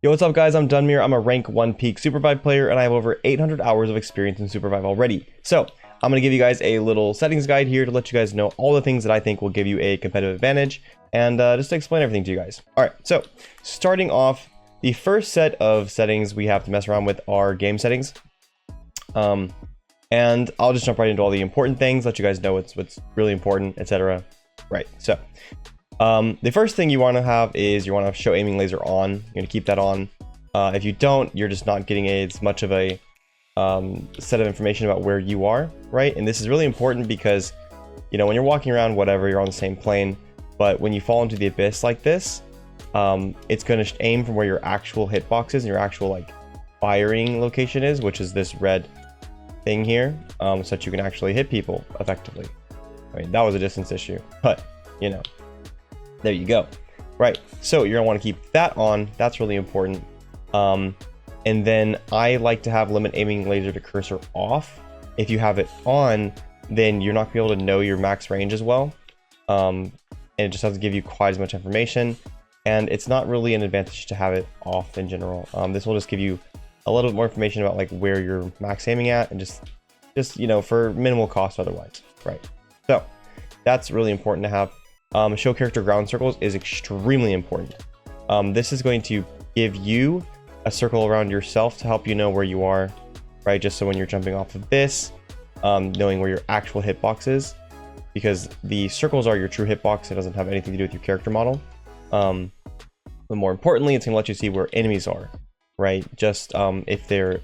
Yo, what's up guys? I'm Dunmere. I'm a rank 1 peak Supervive player and I have over 800 hours of experience in Supervive already. So I'm going to give you guys a little settings guide here to let you guys know all the things that I think will give you a competitive advantage and just to explain everything to you guys. Alright, so starting off, the first set of settings we have to mess around with are game settings. And I'll just jump right into all the important things, let you guys know what's really important, etc. Right, so the first thing you want to have is you want to show aiming laser on. You're going to keep that on. If you don't, you're just not getting as much of a set of information about where you are, right? And this is really important because, you know, when you're walking around, whatever, you're on the same plane. But when you fall into the abyss like this, it's going to aim from where your actual hitbox is and your actual like firing location is, which is this red thing here, so that you can actually hit people effectively. I mean, that was a distance issue, but you know. There you go. Right, so you're gonna want to keep that on. That's really important. And then I like to have limit aiming laser to cursor off. If you have it on, then you're not gonna be able to know your max range as well. And it just doesn't give you quite as much information. And it's not really an advantage to have it off in general. This will just give you a little bit more information about like where you're max aiming at, and just you know, for minimal cost otherwise. Right. So that's really important to have. Show character ground circles is extremely important. This is going to give you a circle around yourself to help you know where you are, right? Just so when you're jumping off of this, knowing where your actual hitbox is, because the circles are your true hitbox. It doesn't have anything to do with your character model. But more importantly, it's going to let you see where enemies are, right? Just if they're,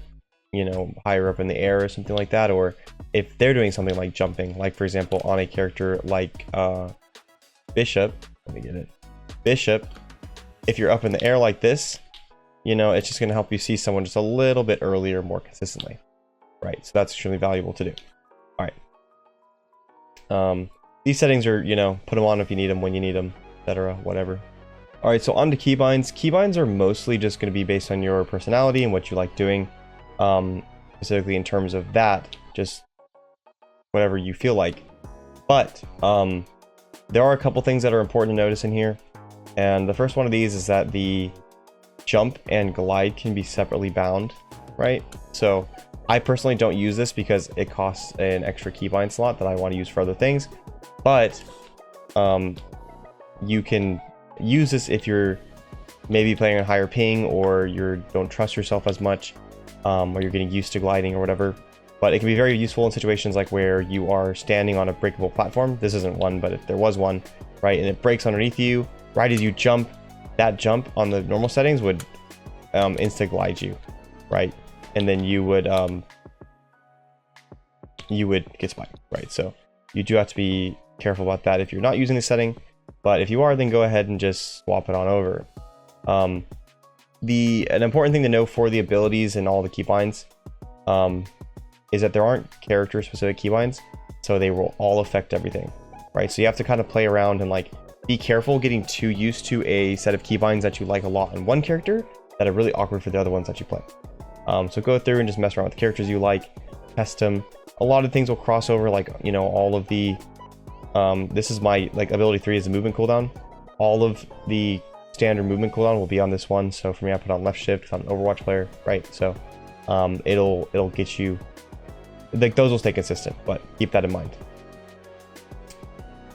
you know, higher up in the air or something like that, or if they're doing something like jumping, like for example, on a character like Bishop, let me get it. Bishop, if you're up in the air like this, you know, it's just going to help you see someone just a little bit earlier, more consistently, right? So that's extremely valuable to do. All right. These settings are, you know, put them on if you need them, when you need them, etc. Whatever. All right, so on to keybinds. Keybinds are mostly just going to be based on your personality and what you like doing. Specifically in terms of that, just whatever you feel like. But there are a couple things that are important to notice in here, and the first one of these is that the jump and glide can be separately bound, right? So I personally don't use this because it costs an extra keybind slot that I want to use for other things, but you can use this if you're maybe playing on higher ping, or you don't trust yourself as much, or you're getting used to gliding or whatever. But it can be very useful in situations like where you are standing on a breakable platform. This isn't one, but if there was one, right, and it breaks underneath you, right as you jump, that jump on the normal settings would insta glide you, right? And then you would get spiked, right? So you do have to be careful about that if you're not using the setting. But if you are, then go ahead and just swap it on over. An important thing to know for the abilities and all the keybinds, is that there aren't character specific keybinds, so they will all affect everything, right? So you have to kind of play around and like be careful getting too used to a set of keybinds that you like a lot in one character that are really awkward for the other ones that you play. So go through and just mess around with characters you like, test them. A lot of things will cross over, like, you know, all of the this is my like ability 3 is the movement cooldown. All of the standard movement cooldown will be on this one. So for me, I put on left shift if I'm an Overwatch player, right? So it'll get you, like, those will stay consistent, but keep that in mind.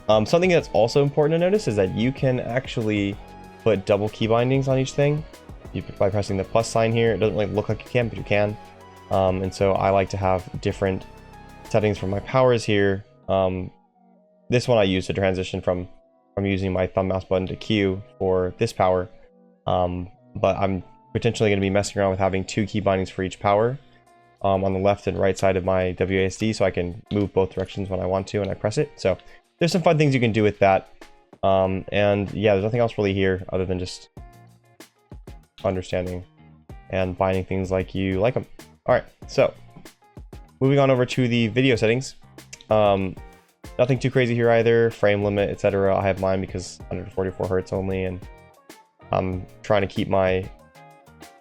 Something that's also important to notice is that you can actually put double key bindings on each thing by pressing the plus sign here. It doesn't really look like you can, but you can. And so I like to have different settings for my powers here. This one I use to transition from using my thumb mouse button to Q for this power. But I'm potentially going to be messing around with having 2 key bindings for each power. On the left and right side of my WASD, so I can move both directions when I want to and I press it. So there's some fun things you can do with that. And yeah, there's nothing else really here other than just understanding and binding things like you like them. All right, so moving on over to the video settings. Nothing too crazy here either. Frame limit, etc. I have mine because 144 hertz only, and I'm trying to keep my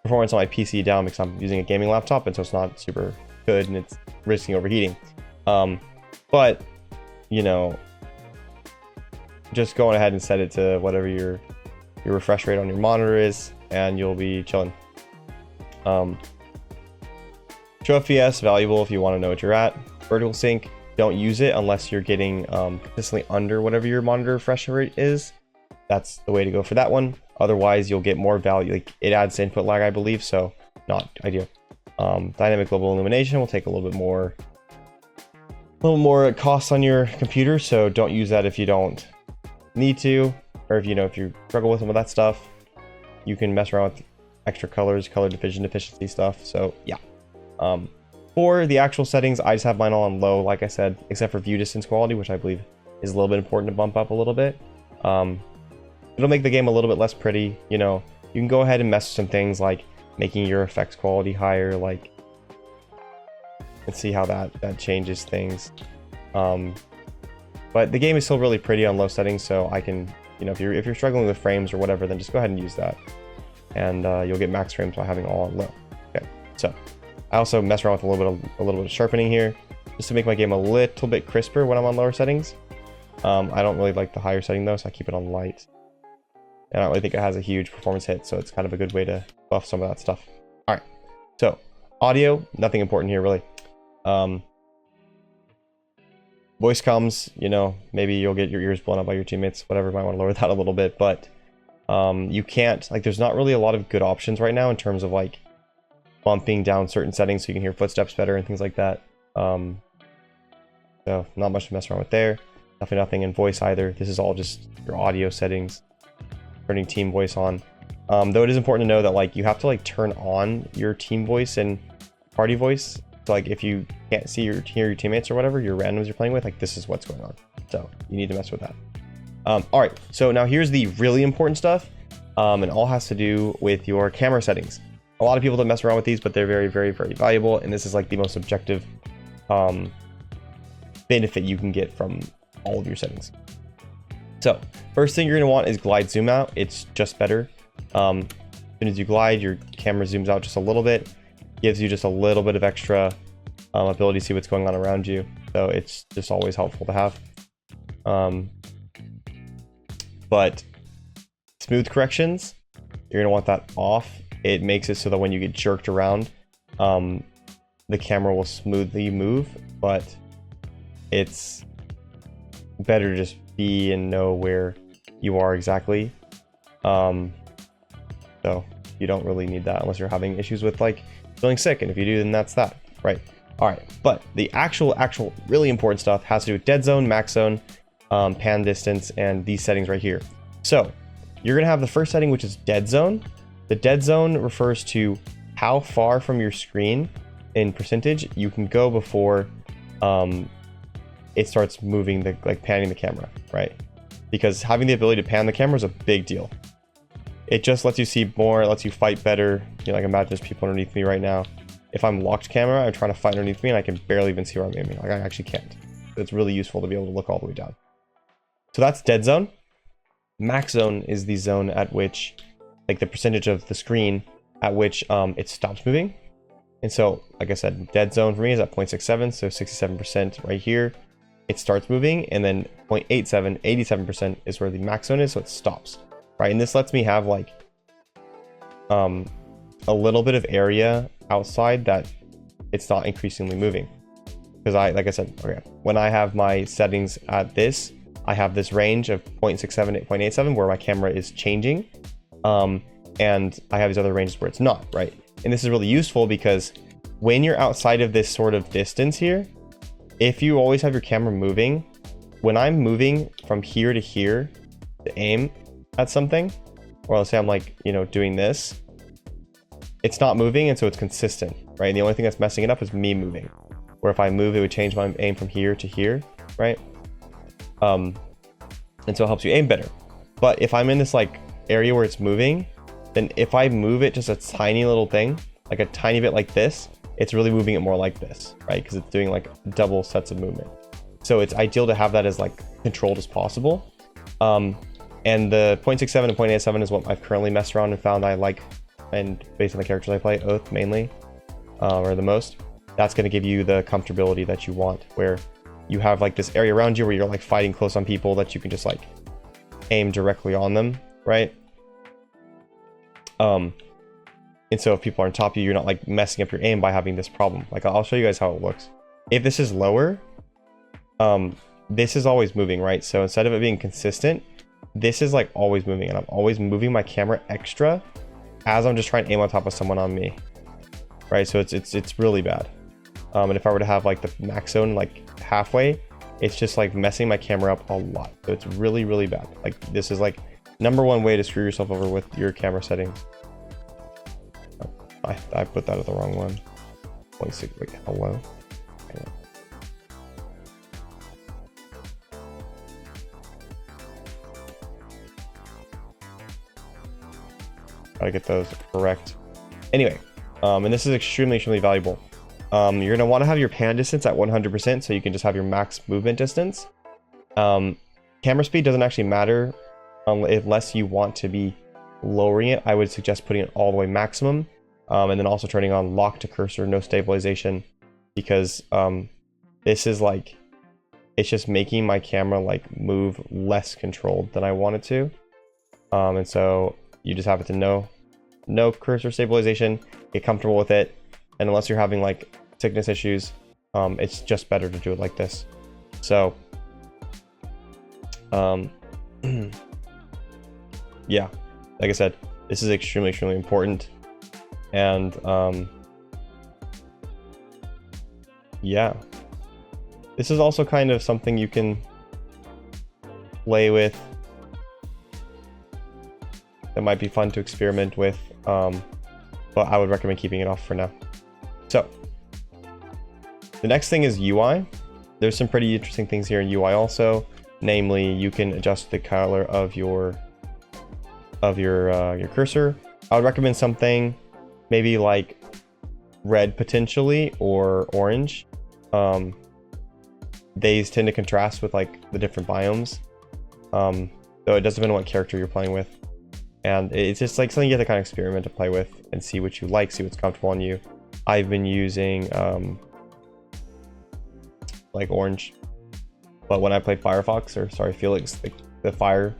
performance on my PC down because I'm using a gaming laptop, and so it's not super good and it's risking overheating. But you know, just going ahead and set it to whatever your refresh rate on your monitor is. and you'll be chilling. Show FPS, valuable if you want to know what you're at. Vertical sync, don't use it unless you're getting consistently under whatever your monitor refresh rate is. That's the way to go for that one. Otherwise, you'll get more value. Like, it adds input lag, I believe, so not ideal. Dynamic global illumination will take a little more costs on your computer, so don't use that if you don't need to, or if you struggle with some of that stuff. You can mess around with extra colors, color division efficiency stuff. So yeah. For the actual settings, I just have mine all on low, like I said, except for view distance quality, which I believe is a little bit important to bump up a little bit. It'll make the game a little bit less pretty. You can go ahead and mess with some things like making your effects quality higher, like, and see how that changes things. But the game is still really pretty on low settings, so I can, if you're struggling with frames or whatever, then just go ahead and use that, and you'll get max frames by having all on low. Okay, so I also mess around with a little bit of sharpening here, just to make my game a little bit crisper when I'm on lower settings. I don't really like the higher setting though, so I keep it on light. And I don't really think it has a huge performance hit, so it's kind of a good way to buff some of that stuff. All right, so audio, nothing important here really. Voice comms, maybe you'll get your ears blown out by your teammates, whatever, might want to lower that a little bit, but you can't, there's not really a lot of good options right now in terms of like bumping down certain settings so you can hear footsteps better and things like that. So not much to mess around with there. Definitely nothing in voice either. This is all just your audio settings. Turning team voice on. Though it is important to know that like you have to like turn on your team voice and party voice. So like if you can't hear your teammates or whatever, your randoms you're playing with, like this is what's going on. So you need to mess with that. All right, so now here's the really important stuff. And all has to do with your camera settings. A lot of people don't mess around with these, but they're very, very, very valuable. And this is like the most objective benefit you can get from all of your settings. So first thing you're going to want is glide zoom out. It's just better. As soon as you glide, your camera zooms out just a little bit, gives you just a little bit of extra ability to see what's going on around you. So it's just always helpful to have. But smooth corrections, you're going to want that off. It makes it so that when you get jerked around, the camera will smoothly move, but it's better to just be and know where you are exactly. So you don't really need that unless you're having issues with like feeling sick, and if you do, then that's that, right? All right, but the actual really important stuff has to do with dead zone, max zone, pan distance, and these settings right here. So you're gonna have the first setting, which is dead zone. The dead zone refers to how far from your screen in percentage you can go before it starts moving, like panning the camera, right? Because having the ability to pan the camera is a big deal. It just lets you see more, it lets you fight better. Like imagine there's people underneath me right now. If I'm locked camera, I'm trying to fight underneath me and I can barely even see where I'm aiming. Like I actually can't. It's really useful to be able to look all the way down. So that's dead zone. Max zone is the zone at which, like the percentage of the screen at which it stops moving. And so, like I said, dead zone for me is at 0.67, so 67% right here. It starts moving, and then 0.87, 87% is where the max zone is, so it stops, right? And this lets me have like a little bit of area outside that it's not increasingly moving. Because like I said, okay, when I have my settings at this, I have this range of 0.67 to 0.87 where my camera is changing, and I have these other ranges where it's not, right? And this is really useful because when you're outside of this sort of distance here, if you always have your camera moving, when I'm moving from here to here to aim at something, or let's say I'm like, doing this, it's not moving, and so it's consistent, right? And the only thing that's messing it up is me moving. Where if I move, it would change my aim from here to here, right? And so it helps you aim better. But if I'm in this like area where it's moving, then if I move it just a tiny little thing, like a tiny bit like this, it's really moving it more like this, right? Because it's doing like double sets of movement. So it's ideal to have that as like controlled as possible. And the 0.67 and 0.87 is what I've currently messed around and found I like, and based on the characters I play, Oath mainly, or the most, that's going to give you the comfortability that you want, where you have like this area around you where you're like fighting close on people that you can just like aim directly on them, right? And so if people are on top of you, you're not like messing up your aim by having this problem. Like I'll show you guys how it looks. If this is lower, this is always moving, right? So instead of it being consistent, this is like always moving, and I'm always moving my camera extra as I'm just trying to aim on top of someone on me, right? So it's really bad. And if I were to have like the max zone like halfway, it's just like messing my camera up a lot. So it's really, really bad. Like this is like #1 way to screw yourself over with your camera settings. I put that at the wrong one. 0.6, like hello. Okay. Gotta get those correct. Anyway, and this is extremely, extremely valuable. You're gonna want to have your pan distance at 100%, so you can just have your max movement distance. Camera speed doesn't actually matter unless you want to be lowering it. I would suggest putting it all the way maximum, and then also turning on lock to cursor, no stabilization, because this is like, it's just making my camera like move less controlled than I want it to. And so you just have it to no cursor stabilization, get comfortable with it, and unless you're having like thickness issues, it's just better to do it like this. So yeah, like I said, this is extremely, extremely important. And yeah, this is also kind of something you can play with. That might be fun to experiment with, but I would recommend keeping it off for now. So the next thing is UI. There's some pretty interesting things here in UI also. Namely, you can adjust the color of your cursor. I would recommend something maybe like red potentially, or orange. These tend to contrast with like the different biomes. So it does depend on what character you're playing with. And it's just like something you have to kind of experiment to play with and see what you like, see what's comfortable on you. I've been using like orange, but when I played Firefox, or sorry, Felix, the fire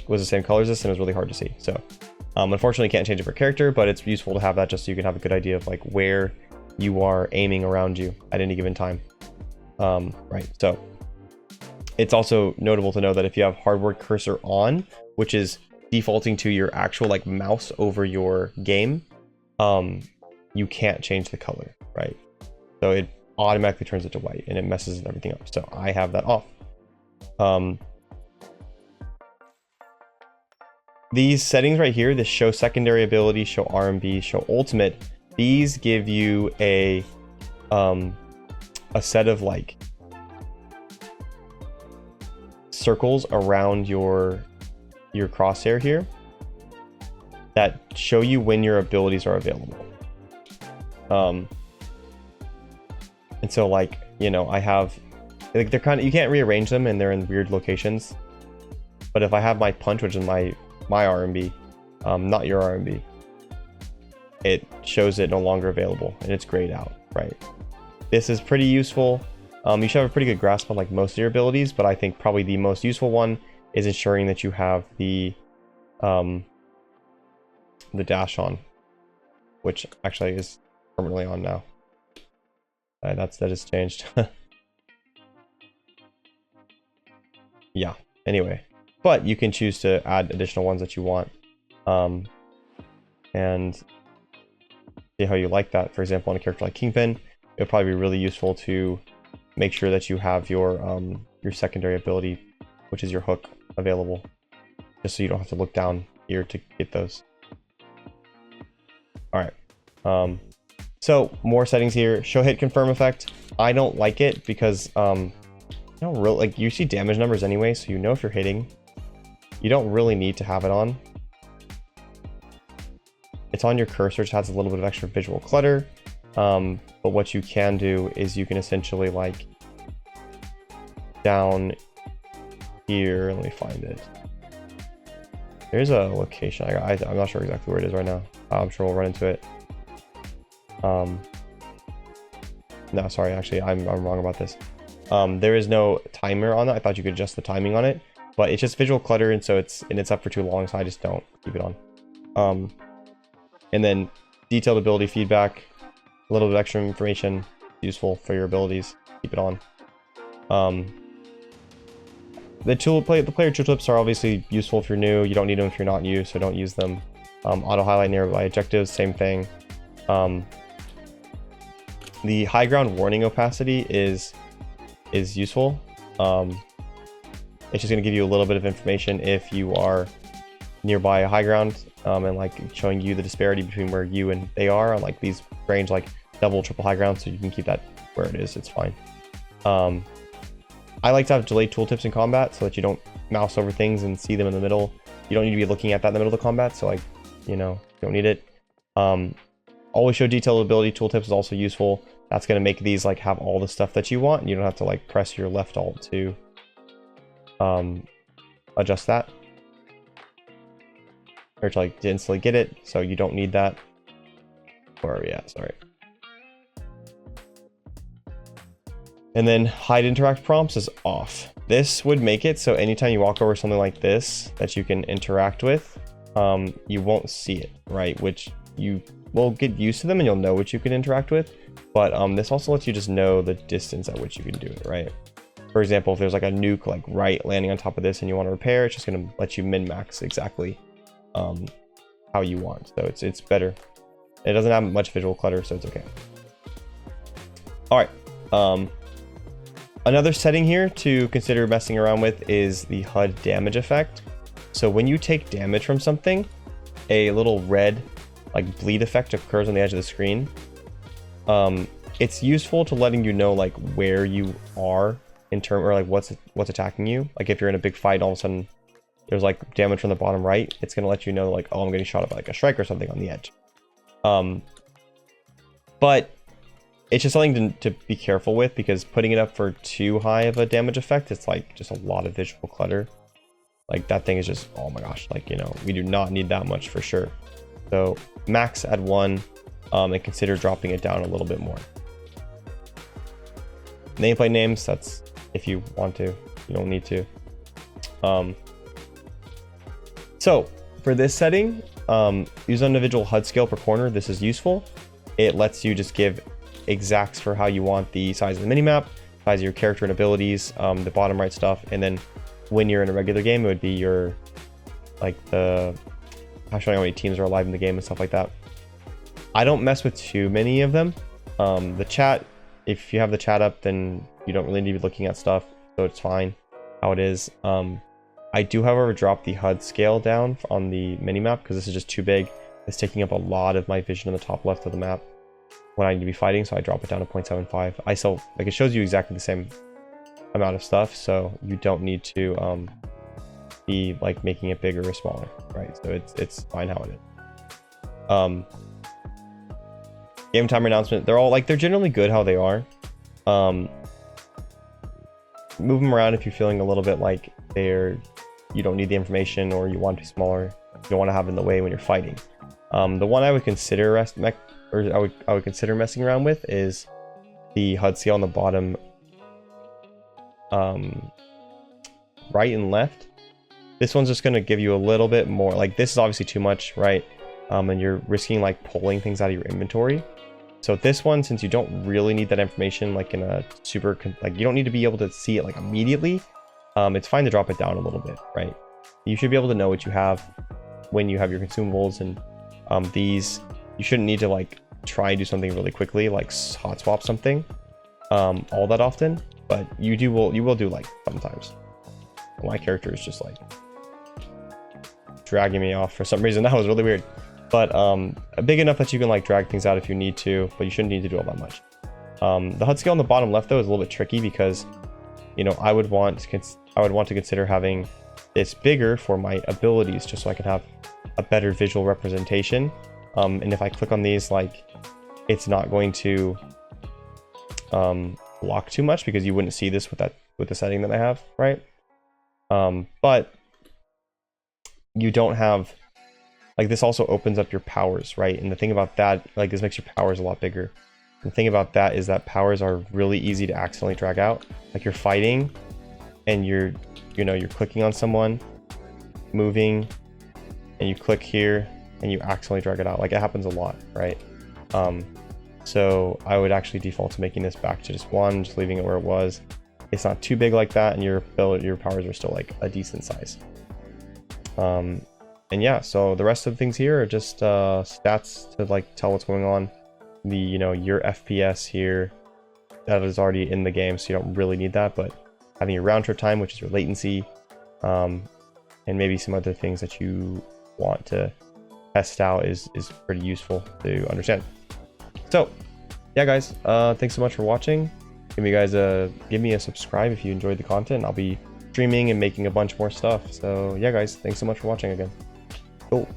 was the same color as this, and it was really hard to see. So unfortunately you can't change it for character, but it's useful to have that just so you can have a good idea of like where you are aiming around you at any given time. Right, so it's also notable to know that if you have hardware cursor on, which is defaulting to your actual like mouse over your game, you can't change the color, right? So it automatically turns it to white and it messes everything up. So I have that off. These settings right here, this show secondary ability, show RMB, show ultimate, these give you a set of like circles around your crosshair here that show you when your abilities are available. And so like, you know, I have like, they're kind of, you can't rearrange them and they're in weird locations, but if I have my punch, which is my RMB, not your RMB, it shows it no longer available and it's grayed out, right? This is pretty useful. You should have a pretty good grasp on like most of your abilities, but I think probably the most useful one is ensuring that you have the dash on, which actually is permanently on now. That has changed. Yeah, anyway, but you can choose to add additional ones that you want, and see how you like that. For example, on a character like Kingpin, it would probably be really useful to make sure that you have your secondary ability, which is your hook, available, just so you don't have to look down here to get those. All right, so more settings here. Show hit confirm effect. I don't like it because you don't really, like, you see damage numbers anyway, so you know if you're hitting. You don't really need to have it on. It's on your cursor, which has a little bit of extra visual clutter. But what you can do is you can essentially like down here, let me find it. There's a location. I'm not sure exactly where it is right now. I'm sure we'll run into it. No, sorry, actually, I'm wrong about this. There is no timer on that. I thought you could adjust the timing on it, but it's just visual clutter, and so it's up for too long, so I just don't keep it on. And then detailed ability feedback, a little bit of extra information, useful for your abilities. Keep it on. The player tooltips are obviously useful if you're new. You don't need them if you're not new, so don't use them. Auto highlight nearby objectives, same thing. The high ground warning opacity is useful. It's just going to give you a little bit of information if you are nearby a high ground, and like showing you the disparity between where you and they are on like these range, like double, triple high ground, so you can keep that where it is. It's fine. I like to have delayed tooltips in combat so that you don't mouse over things and see them in the middle. You don't need to be looking at that in the middle of the combat, so like, you know, you don't need it. Always show detailed ability tooltips is also useful. That's going to make these like have all the stuff that you want, and you don't have to like press your left alt to adjust that, or to like instantly get it, so you don't need that. Where are we at? Sorry. And then hide interact prompts is off. This would make it so anytime you walk over something like this that you can interact with, you won't see it, right? Which you will get used to them and you'll know what you can interact with. But this also lets you just know the distance at which you can do it, right? For example, if there's like a nuke like right landing on top of this and you want to repair, it's just going to let you min-max exactly how you want. So it's better. It doesn't have much visual clutter, so it's okay. All right. Another setting here to consider messing around with is the HUD damage effect. So when you take damage from something, a little red like bleed effect occurs on the edge of the screen. It's useful to letting you know like where you are in term, or like what's attacking you. Like if you're in a big fight and all of a sudden there's like damage from the bottom right, it's gonna let you know like, oh, I'm getting shot at by like a strike or something on the edge. But it's just something to be careful with, because putting it up for too high of a damage effect, it's like just a lot of visual clutter. Like that thing is just, oh my gosh, like, you know, we do not need that much for sure. So max at 1, and consider dropping it down a little bit more. Nameplate names, that's if you want to, you don't need to. So for this setting, use individual HUD scale per corner. This is useful. It lets you just give exacts for how you want the size of the minimap, size of your character and abilities, the bottom right stuff, and then when you're in a regular game, it would be your like the showing how many teams are alive in the game and stuff like that. I don't mess with too many of them. The chat, if you have the chat up, then you don't really need to be looking at stuff, so it's fine how it is. I do, however, drop the HUD scale down on the minimap because this is just too big. It's taking up a lot of my vision on the top left of the map when I need to be fighting, so I drop it down to 0.75. I still, like, it shows you exactly the same amount of stuff, so you don't need to be like making it bigger or smaller, right? So it's fine how it is. Game timer announcement, they're all like, they're generally good how they are. Move them around if you're feeling a little bit like you don't need the information, or you want to be smaller, you don't want to have it in the way when you're fighting. The one I would consider I would consider messing around with is the HUD scale on the bottom right and left. This one's just going to give you a little bit more, like this is obviously too much, right? And you're risking like pulling things out of your inventory. So this one, since you don't really need that information like in a super, like you don't need to be able to see it like immediately, it's fine to drop it down a little bit, right? You should be able to know what you have when you have your consumables, and these, you shouldn't need to like try and do something really quickly, like hot swap something all that often, but you will do like sometimes. My character is just like dragging me off for some reason. That was really weird, but big enough that you can like drag things out if you need to, but you shouldn't need to do all that much. The HUD scale on the bottom left though is a little bit tricky because, you know, I would want to consider having this bigger for my abilities, just so I can have a better visual representation. And if I click on these, like, it's not going to block too much because you wouldn't see this with the setting that I have, right? But you don't have, like, this also opens up your powers, right? And the thing about that, like, this makes your powers a lot bigger. The thing about that is that powers are really easy to accidentally drag out. Like, you're fighting and you're clicking on someone, moving, and you click here, and you accidentally drag it out. Like, it happens a lot, right? So I would actually default to making this back to just 1, just leaving it where it was. It's not too big like that, and your powers are still like a decent size. And yeah, so the rest of the things here are just stats to like tell what's going on. The, you know, your FPS here, that is already in the game, so you don't really need that, but having your round trip time, which is your latency, and maybe some other things that you want to test out is pretty useful to understand. So yeah, guys, thanks so much for watching. Give me a subscribe if you enjoyed the content. I'll be streaming and making a bunch more stuff. So yeah, guys, thanks so much for watching again. Cool.